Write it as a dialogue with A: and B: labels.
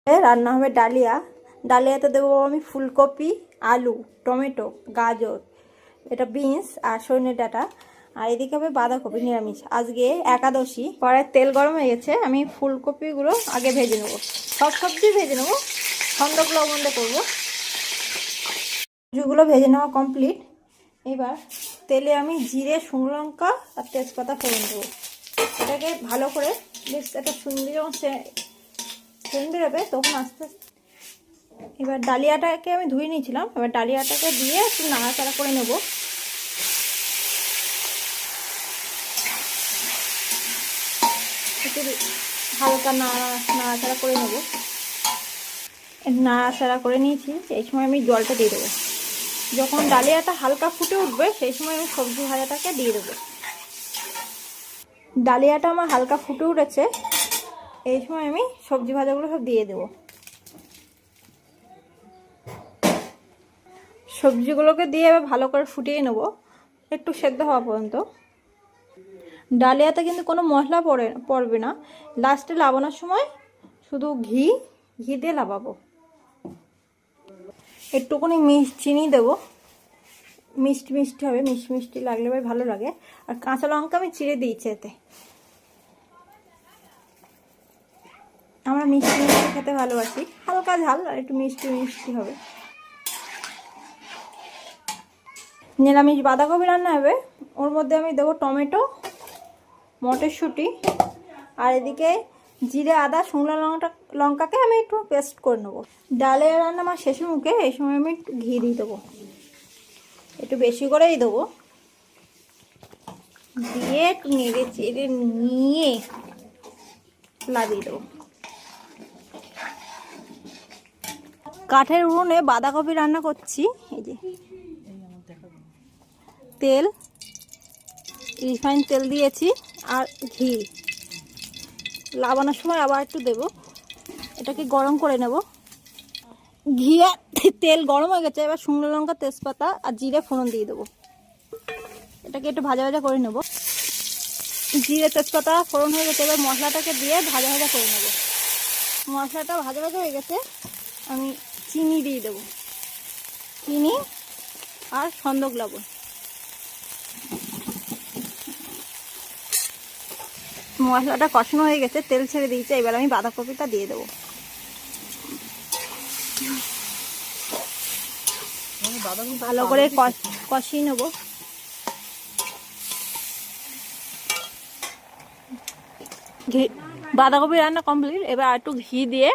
A: রান্না হবে ডালিয়া। ডালিয়াতে দেবো আমি ফুলকপি, আলু, টমেটো, গাজর, এটা বিনস আর সজনে ডাঁটা। আর এদিকে হবে বাঁধাকপি নিরামিষ, আজকে একাদশী। কড়াইয়ে তেল গরম হয়ে গেছে, আমি ফুলকপিগুলো আগে ভেজে নেবো, সব সবজি ভেজে নেবো, ছন্দক লবণে করবো। সবজিগুলো ভেজে নেওয়া কমপ্লিট। এবার তেলে আমি জিরে, শুকনো লঙ্কা আর তেজপাতা ফোড়ন দেবো। এটাকে ভালো করে বেশ একটা সুন্দর যখন সেন্ট বেরোবে তখন আস্তে আস্তে এবার ডালিয়াটাকে আমি ধুয়ে নিয়েছিলাম, এবার ডালিয়াটাকে দিয়ে একটু নাড়াচাড়া করে নেব। একটু হালকা নাড়াচাড়া করে নেব। নাড়াচাড়া করে নিয়েছি, এই সময় আমি জলটা দিয়ে দেবো। যখন ডালিয়াটা হালকা ফুটে উঠবে সেই সময় আমি সবজি ভাজাটাকে দিয়ে দেবো। ডালিয়াটা আমার হালকা ফুটে উঠেছে, এই সময় আমি সবজি ভাজাগুলো সব দিয়ে দেবো। সবজিগুলোকে দিয়ে এবার ভালো করে ফুটিয়ে নেব একটু সেদ্ধ হওয়া পর্যন্ত। ডালিয়াতে কিন্তু কোনো মশলা পড়বে না, লাস্টে লাবানোর সময় শুধু ঘি দিয়ে লাবাবো। একটুখানি চিনি দেবো, মিষ্টি মিষ্টি হবে, মিষ্টি মিষ্টি লাগলে ভাই ভালো লাগে। আর কাঁচা লঙ্কা আমি চিড়ে দিয়েছি এতে, আমরা মিষ্টি মিষ্টি খেতে ভালোবাসি, হালকা ঝাল আর একটু মিষ্টি মিষ্টি হবে। নিরামিষ বাঁধাকপি রান্না হবে, ওর মধ্যে আমি দেবো টমেটো, মটরশুঁটি, আর এদিকে জিরে, আদা, শুকনো লঙ্কাকে আমি একটু পেস্ট করে নেবো। ডালের রান্না আমার শেষের মুখে, এই সময় আমি একটু ঘি দিয়ে দেবো, একটু বেশি করেই দেবো। দিয়ে একটু নেড়ে চেড়ে নিয়ে লাগিয়ে দেবো। কাঠের উনুনে বাঁধাকপি রান্না করছি। এই যে তেল, রিফাইন তেল দিয়েছি আর ঘি, লাগানোর সময় আবার একটু দেবো। এটাকে গরম করে নেব। ঘি আর তেল গরম হয়ে গেছে, এবার শুকনো লঙ্কা, তেজপাতা আর জিরে ফোড়ন দিয়ে দেবো। এটাকে একটু ভাজা ভাজা করে নেব। জিরে তেজপাতা ফোড়ন হয়ে গেছে, এবার মশলাটাকে দিয়ে ভাজা ভাজা করে নেব। মশলাটা ভাজা ভাজা হয়ে গেছে, আমি চিনি দিয়ে দেবো, চিনি আর ছন্দক লবণ। মশলাটা কষানো হয়ে গেছে, তেল ছেড়ে দিয়েছে, এবার আমি বাঁধাকপিটা দিয়ে দেবো। ভালো করে কষিয়ে নেব। বাঁধাকপি রান্না কমপ্লিট, এবার একটু ঘি দিয়ে